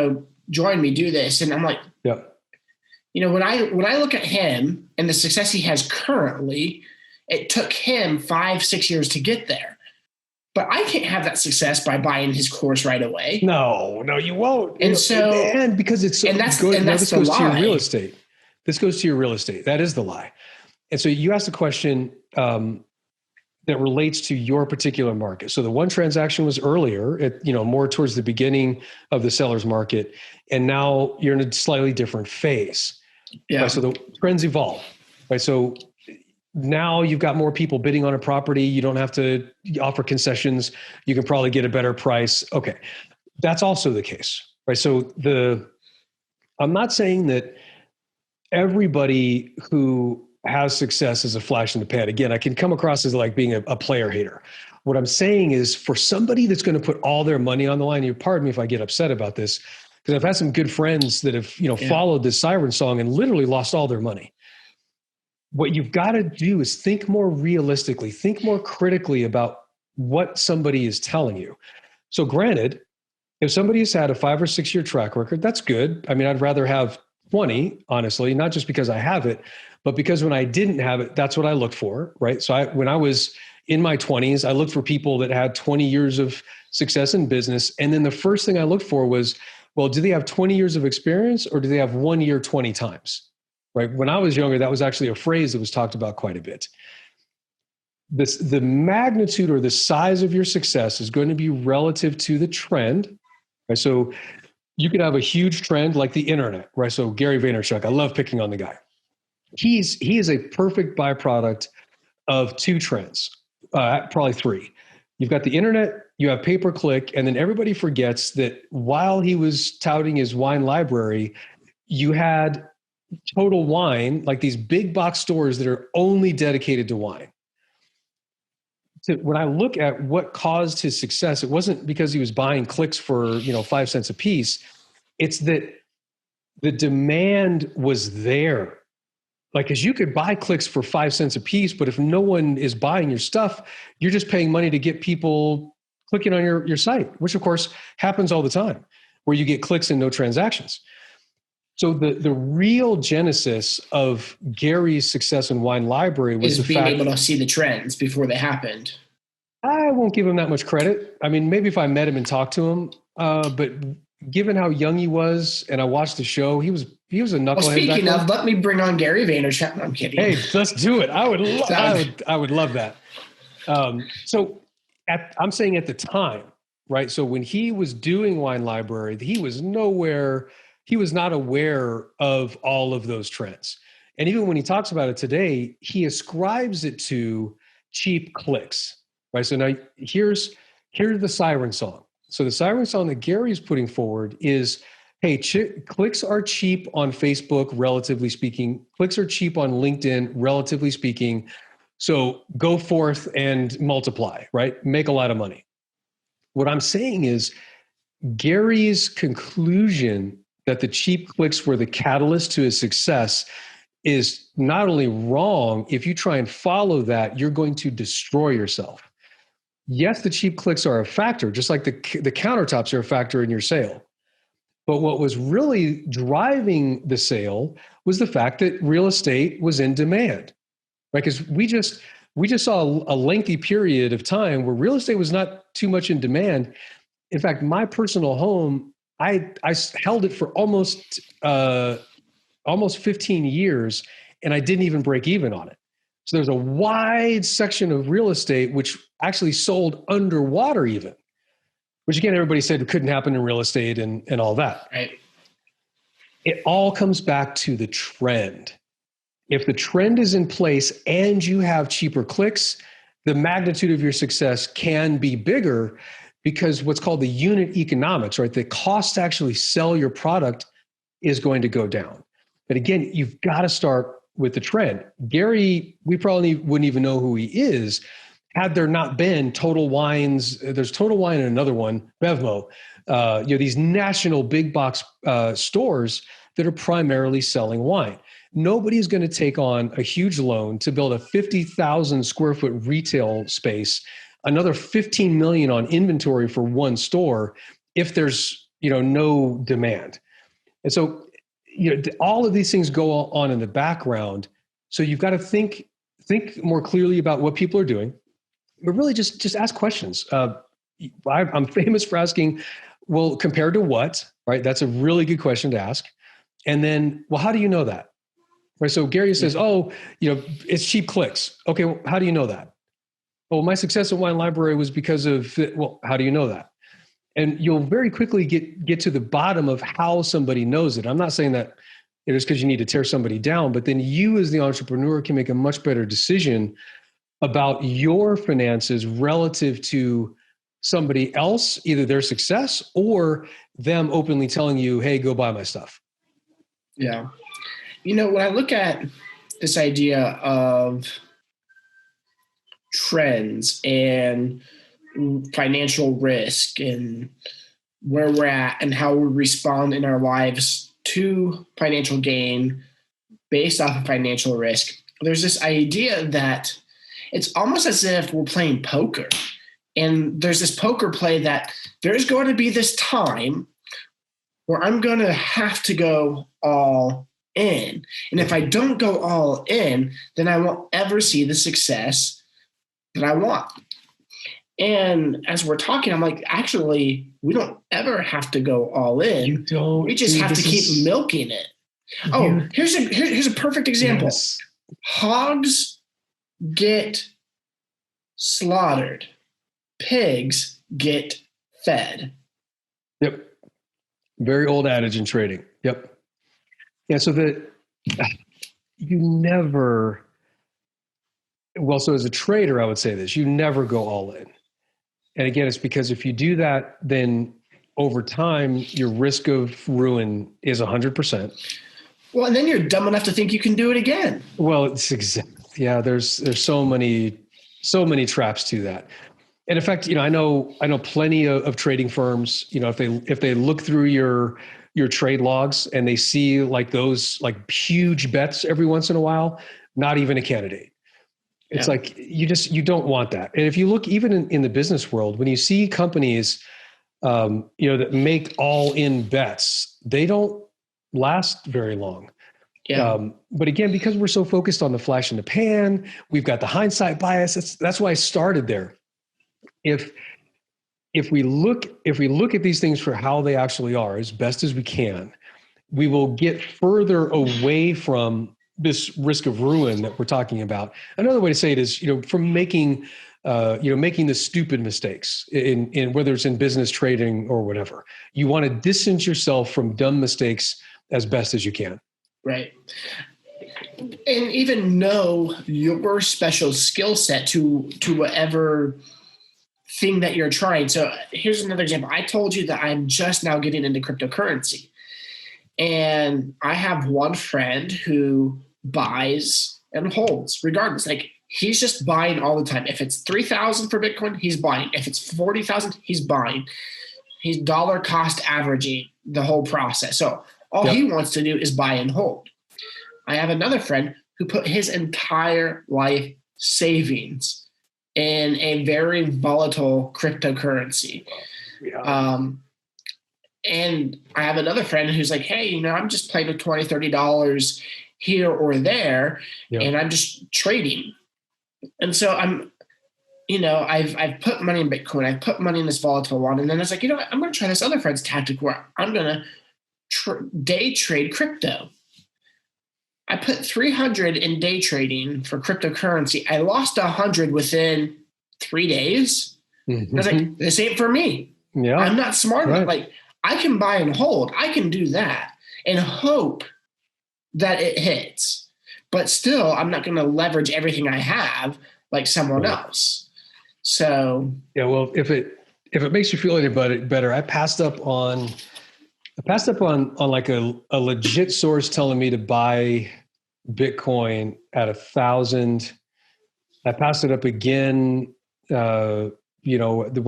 A: join me, do this, and I'm like,
B: yeah.
A: When I look at him and the success he has currently, it took him 5-6 years to get there. But I can't have that success by buying his course right away.
B: No, you won't.
A: And
B: because it's so good. This goes to your real estate. This goes to your real estate. That is the lie. And so you asked a question that relates to your particular market. So the one transaction was earlier, more towards the beginning of the seller's market, and now you're in a slightly different phase.
A: Yeah.
B: Right? So the trends evolve. Right. So now you've got more people bidding on a property. You don't have to offer concessions. You can probably get a better price. Okay. That's also the case, right? So I'm not saying that everybody who has success is a flash in the pan. Again, I can come across as like being a player hater. What I'm saying is for somebody that's going to put all their money on the line, you pardon me if I get upset about this, because I've had some good friends that have, followed this siren song and literally lost all their money. What you've got to do is think more realistically, think more critically about what somebody is telling you. So granted, if somebody has had a 5 or 6 year track record, that's good. I mean, I'd rather have 20, honestly, not just because I have it, but because when I didn't have it, that's what I looked for, right? So when I was in my 20s, I looked for people that had 20 years of success in business. And then the first thing I looked for was, well, do they have 20 years of experience or do they have 1 year 20 times? Right. When I was younger, that was actually a phrase that was talked about quite a bit. The magnitude or the size of your success is going to be relative to the trend. Right? So you could have a huge trend like the internet, right? So Gary Vaynerchuk, I love picking on the guy. He is a perfect byproduct of 2 trends, probably 3. You've got the internet, you have pay-per-click, and then everybody forgets that while he was touting his wine library, you had Total Wine, like these big box stores that are only dedicated to wine. So when I look at what caused his success, it wasn't because he was buying clicks for 5 cents a piece. It's that the demand was there. Like, because you could buy clicks for 5 cents a piece, but if no one is buying your stuff, you're just paying money to get people clicking on your site, which of course happens all the time, where you get clicks and no transactions. So the real genesis of Gary's success in Wine Library was the
A: being able to see the trends before they happened.
B: I won't give him that much credit. I mean, maybe if I met him and talked to him, but given how young he was, and I watched the show, he was a knucklehead. Well,
A: speaking of, let me bring on Gary Vaynerchuk. No, I'm kidding.
B: Hey, let's do it. I would love that. So I'm saying at the time, right? So when he was doing Wine Library, he was nowhere. he was not aware of all of those trends. And even when he talks about it today, he ascribes it to cheap clicks, right? So now here's the siren song. So the siren song that Gary's putting forward is, hey, clicks are cheap on Facebook, relatively speaking. Clicks are cheap on LinkedIn, relatively speaking. So go forth and multiply, right? Make a lot of money. What I'm saying is Gary's conclusion that the cheap clicks were the catalyst to his success is not only wrong. If you try and follow that, you're going to destroy yourself. Yes, the cheap clicks are a factor, just like the countertops are a factor in your sale. But what was really driving the sale was the fact that real estate was in demand, right? Because we just saw a lengthy period of time where real estate was not too much in demand. In fact, my personal home, I held it for almost 15 years, and I didn't even break even on it. So there's a wide section of real estate which actually sold underwater even, which again, everybody said it couldn't happen in real estate and all that.
A: Right.
B: It all comes back to the trend. If the trend is in place and you have cheaper clicks, the magnitude of your success can be bigger because what's called the unit economics, right? The cost to actually sell your product is going to go down. But again, you've got to start with the trend. Gary, we probably wouldn't even know who he is had there not been Total Wines. There's Total Wine and another one, Bevmo. These national big box stores that are primarily selling wine. Nobody's going to take on a huge loan to build a 50,000 square foot retail space, another 15 million on inventory for one store if there's no demand. And so all of these things go on in the background. So you've got to think more clearly about what people are doing, but really just ask questions. I'm famous for asking, well, compared to what, right? That's a really good question to ask. And then, well, how do you know that? Right. So Gary says, it's cheap clicks. Okay. Well, how do you know that? Well, my success at Wine Library was because of, well, how do you know that? And you'll very quickly get to the bottom of how somebody knows it. I'm not saying that it is because you need to tear somebody down, but then you as the entrepreneur can make a much better decision about your finances relative to somebody else, either their success or them openly telling you, hey, go buy my stuff.
A: Yeah. When I look at this idea of trends and financial risk and where we're at and how we respond in our lives to financial gain based off of financial risk, there's this idea that it's almost as if we're playing poker. And there's this poker play that there's going to be this time where I'm going to have to go all in. And if I don't go all in, then I won't ever see the success that I want. And as we're talking, I'm like, actually, we don't ever have to go all in.
B: You don't.
A: We just have to keep milking it. Oh, here's a perfect example.
B: Yes.
A: Hogs get slaughtered. Pigs get fed.
B: Yep. Very old adage in trading. Yep. Yeah. So you never, so as a trader, I would say this, you never go all in. And again, it's because if you do that, then over time, your risk of ruin is 100%.
A: Well, and then you're dumb enough to think you can do it again.
B: Well, it's there's so many traps to that. And in fact, I know plenty of trading firms, if they look through your trade logs and they see like those like huge bets every once in a while, not even a candidate. It's like, you don't want that. And if you look even in the business world, when you see companies, that make all in bets, they don't last very long. Yeah. But again, because we're so focused on the flash in the pan, we've got the hindsight bias. That's why I started there. If we look at these things for how they actually are as best as we can, we will get further away from this risk of ruin that we're talking about. Another way to say it is, from making making the stupid mistakes in whether it's in business, trading, or whatever. You want to distance yourself from dumb mistakes as best as you can.
A: Right. And even know your special skill set to whatever thing that you're trying. So here's another example. I told you that I'm just now getting into cryptocurrency. And I have one friend who buys and holds regardless. Like, he's just buying all the time. If it's 3,000 for Bitcoin, he's buying. If it's 40,000, he's buying. He's dollar cost averaging the whole process. So all he wants to do is buy and hold. I have another friend who put his entire life savings in a very volatile cryptocurrency. Yeah. And I have another friend who's like, hey, I'm just playing with $20, $30 here or there, and I'm just trading. And so I've put money in Bitcoin. I've put money in this volatile one. And then it's like, I'm going to try this other friend's tactic where I'm going to day trade crypto. I put 300 in day trading for cryptocurrency. I lost 100 within 3 days. Mm-hmm. I was like, this ain't for me. Yeah, I'm not smart enough. Like, I can buy and hold. I can do that and hope that it hits. But still, I'm not going to leverage everything I have like someone else. So
B: yeah, well, if it makes you feel any better, I passed up on like a legit source telling me to buy Bitcoin at 1,000. I passed it up again, when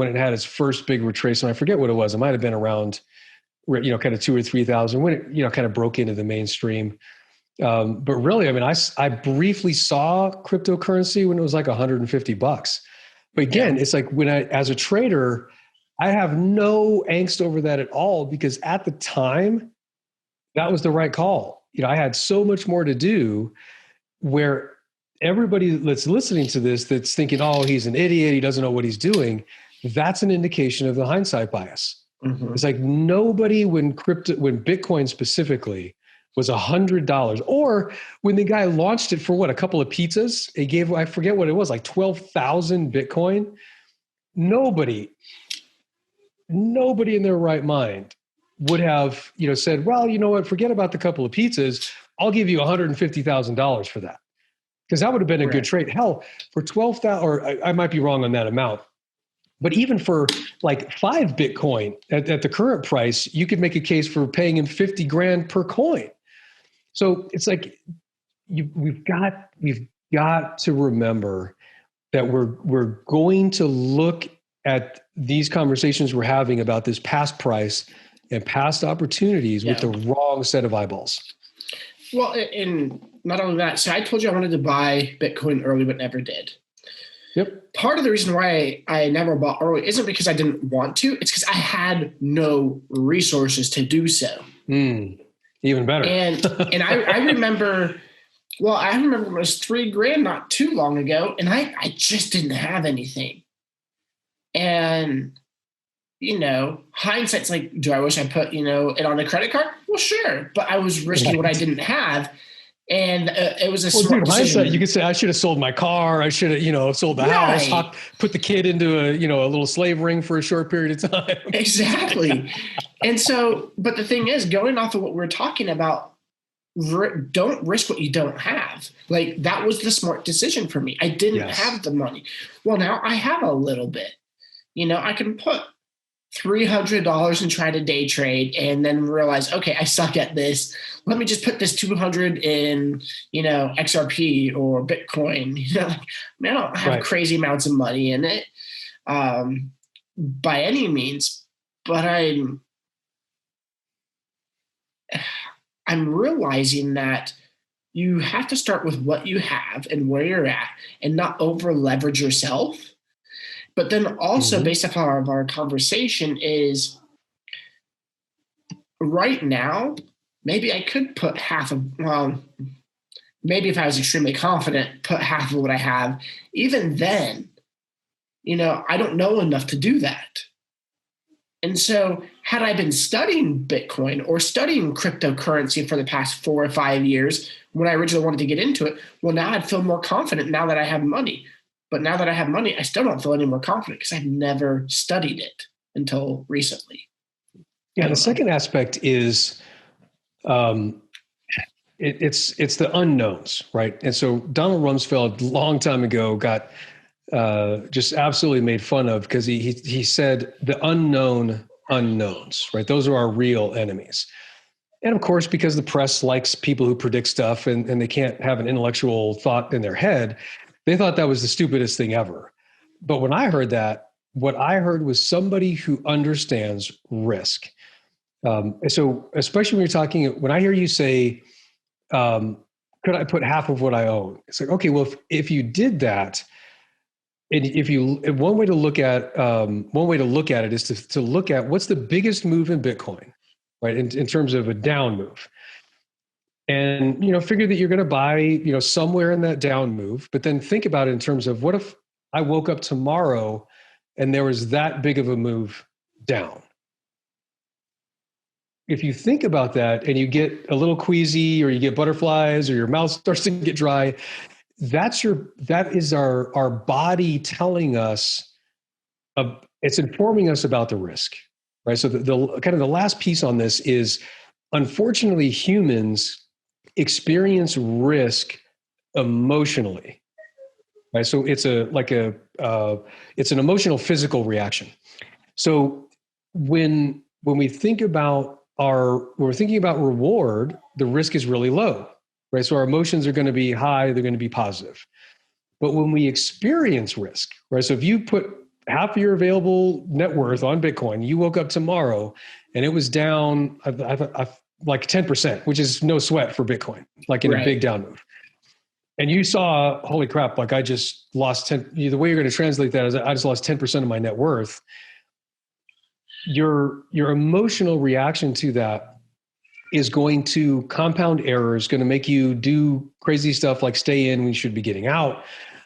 B: it had its first big retracement. I forget what it was. It might've been around, kind of 2,000 or 3,000 when it, kind of broke into the mainstream. But really, I briefly saw cryptocurrency when it was like $150. But again, it's like as a trader, I have no angst over that at all, because at the time, that was the right call. I had so much more to do, where everybody that's listening to this that's thinking, oh, he's an idiot, he doesn't know what he's doing. That's an indication of the hindsight bias. Mm-hmm. It's like nobody, when Bitcoin specifically was $100, or when the guy launched it for a couple of pizzas, he gave, I forget what it was, like 12,000 Bitcoin. Nobody in their right mind would have, said, well, you know what, forget about the couple of pizzas. I'll give you $150,000 for that. Because that would have been a good trade. Hell, for 12,000, or I might be wrong on that amount, but even for like 5 Bitcoin at the current price, you could make a case for paying him $50,000 per coin. So it's like we've got to remember that we're going to look at these conversations we're having about this past price and past opportunities with the wrong set of eyeballs.
A: Well, and not only that, so I told you I wanted to buy Bitcoin early, but never did.
B: Yep.
A: Part of the reason why I never bought early isn't because I didn't want to. It's because I had no resources to do so.
B: Even better.
A: And I remember, it was $3,000 not too long ago, and I just didn't have anything. And, hindsight's like, do I wish I put, it on a credit card? Well, sure. But I was risking what I didn't have. And it was a smart decision.
B: Hindsight, you could say, I should have sold my car. I should have, sold the house, put the kid into a little slave ring for a short period of time.
A: Exactly. And so, but the thing is, going off of what we're talking about, don't risk what you don't have. Like, that was the smart decision for me. I didn't have the money. Well, now I have a little bit. I can put $300 and try to day trade and then realize, okay, I suck at this. Let me just put this 200 in, XRP or Bitcoin. I don't have crazy amounts of money in it by any means, but I'm realizing that you have to start with what you have and where you're at and not over leverage yourself. But then also based off our conversation is right now, maybe I could put maybe if I was extremely confident, put half of what I have. Even then, I don't know enough to do that. And so had I been studying Bitcoin or studying cryptocurrency for the past 4 or 5 years, when I originally wanted to get into it, well, now I'd feel more confident now that I have money. But now that I have money, I still don't feel any more confident because I've never studied it until recently.
B: Yeah. The second aspect is it's the unknowns, right? And so Donald Rumsfeld, a long time ago, got just absolutely made fun of because he said the unknown unknowns, right? Those are our real enemies. And of course, because the press likes people who predict stuff and they can't have an intellectual thought in their head, they thought that was the stupidest thing ever. But when I heard that, what I heard was somebody who understands risk. And so, especially when you're talking, when I hear you say, could I put half of what I own? It's like, okay, well, if you did that, and if you, one way to look at it is to look at what's the biggest move in Bitcoin, right? In terms of a down move. And, figure that you're going to buy, somewhere in that down move, but then think about it in terms of what if I woke up tomorrow and there was that big of a move down? If you think about that and you get a little queasy or you get butterflies or your mouth starts to get dry, that is our body telling us, it's informing us about the risk, right? So the kind of the last piece on this is, unfortunately, humans experience risk emotionally, right? So it's it's an emotional physical reaction. So when we think about when we're thinking about reward, the risk is really low, right? So our emotions are going to be high, they're going to be positive. But when we experience risk, right? So if you put half of your available net worth on Bitcoin, you woke up tomorrow and it was down like 10%, which is no sweat for Bitcoin, like in a big down move. And you saw, holy crap, like I just lost 10, the way you're going to translate that is I just lost 10% of my net worth. Your emotional reaction to that is going to compound errors, going to make you do crazy stuff like stay in when you should be getting out,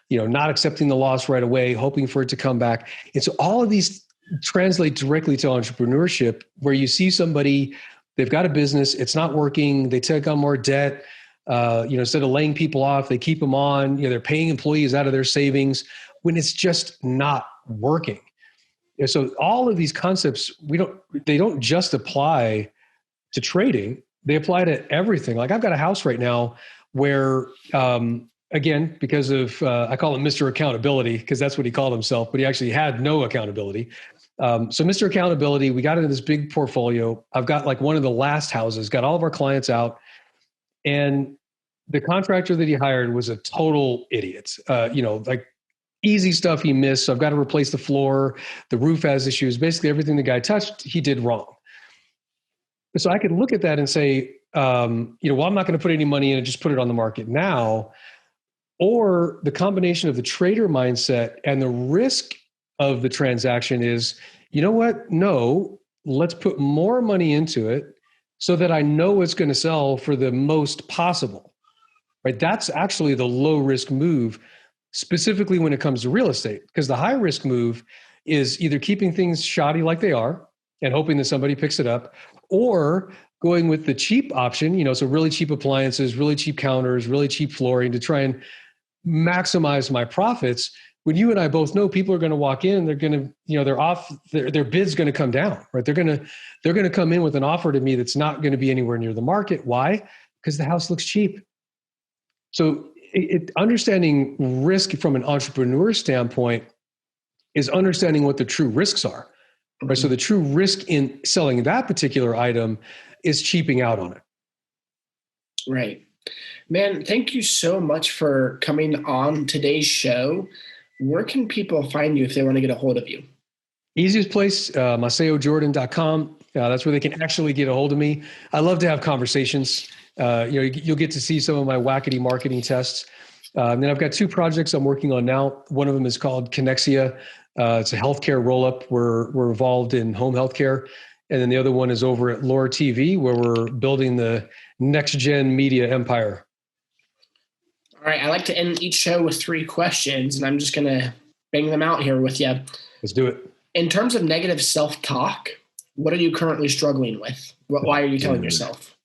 B: not accepting the loss right away, hoping for it to come back. And so all of these translate directly to entrepreneurship, where you see somebody, they've got a business, it's not working, they take on more debt, instead of laying people off, they keep them on, they're paying employees out of their savings when it's just not working. And so all of these concepts, they don't just apply to trading, they apply to everything. Like I've got a house right now where, again, because of, I call him Mr. Accountability, because that's what he called himself, but he actually had no accountability. So Mr. Accountability, we got into this big portfolio. I've got like one of the last houses, got all of our clients out, and the contractor that he hired was a total idiot. Like easy stuff he missed. So I've got to replace the floor. The roof has issues. Basically everything the guy touched, he did wrong. So I could look at that and say, I'm not going to put any money in and just put it on the market now. Or the combination of the trader mindset and the risk of the transaction is, you know what? No, let's put more money into it so that I know it's going to sell for the most possible, right? That's actually the low risk move, specifically when it comes to real estate, because the high risk move is either keeping things shoddy like they are and hoping that somebody picks it up, or going with the cheap option, so really cheap appliances, really cheap counters, really cheap flooring to try and maximize my profits. When you and I both know people are going to walk in, they're going to, their bid's going to come down, right? They're going to come in with an offer to me that's not going to be anywhere near the market. Why? Because the house looks cheap. So understanding risk from an entrepreneur standpoint is understanding what the true risks are, right? Mm-hmm. So the true risk in selling that particular item is cheaping out on it.
A: Right. Man, thank you so much for coming on today's show. Where can people find you if they want to get a hold of you?
B: Easiest place, MaceoJordan.com. That's where they can actually get a hold of me. I love to have conversations. You'll get to see some of my wackety marketing tests. And then I've got 2 projects I'm working on now. One of them is called Connexia. It's a healthcare roll-up. We're involved in home healthcare. And then the other one is over at Lore TV, where we're building the next-gen media empire.
A: All right. I like to end each show with 3 questions, and I'm just going to bang them out here with you.
B: Let's do it.
A: In terms of negative self-talk, what are you currently struggling with? Why are you telling yourself?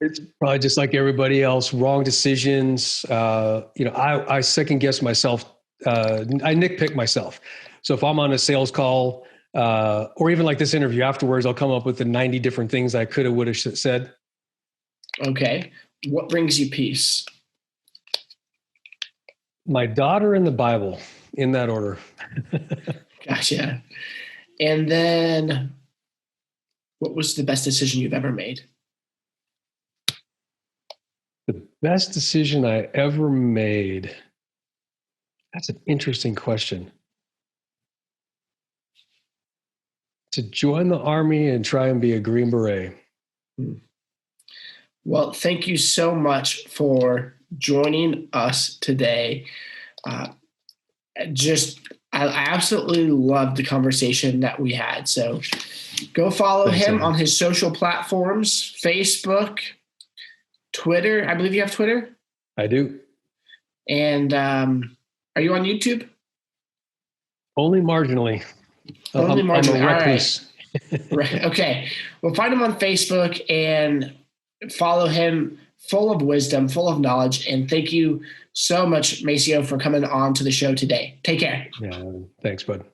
B: It's probably just like everybody else, wrong decisions. I second guess myself. I nitpick myself. So if I'm on a sales call, or even like this interview afterwards, I'll come up with the 90 different things I could have, would have said.
A: Okay. What brings you peace?
B: My daughter and the Bible, in that order.
A: Gotcha. And then what was the best decision you've ever made?
B: The best decision I ever made. That's an interesting question. To join the Army and try and be a Green Beret.
A: Well, thank you so much for joining us today. I absolutely loved the conversation that we had. So go follow him on his social platforms, Facebook, Twitter. I believe you have Twitter.
B: I do.
A: And are you on YouTube?
B: Only marginally.
A: Only marginally.
B: I'm a recluse.
A: All right. Right. Okay. Well, find him on Facebook and follow him. Full of wisdom, full of knowledge. And thank you so much, Maceo, for coming on to the show today. Take care.
B: Yeah. Thanks, bud.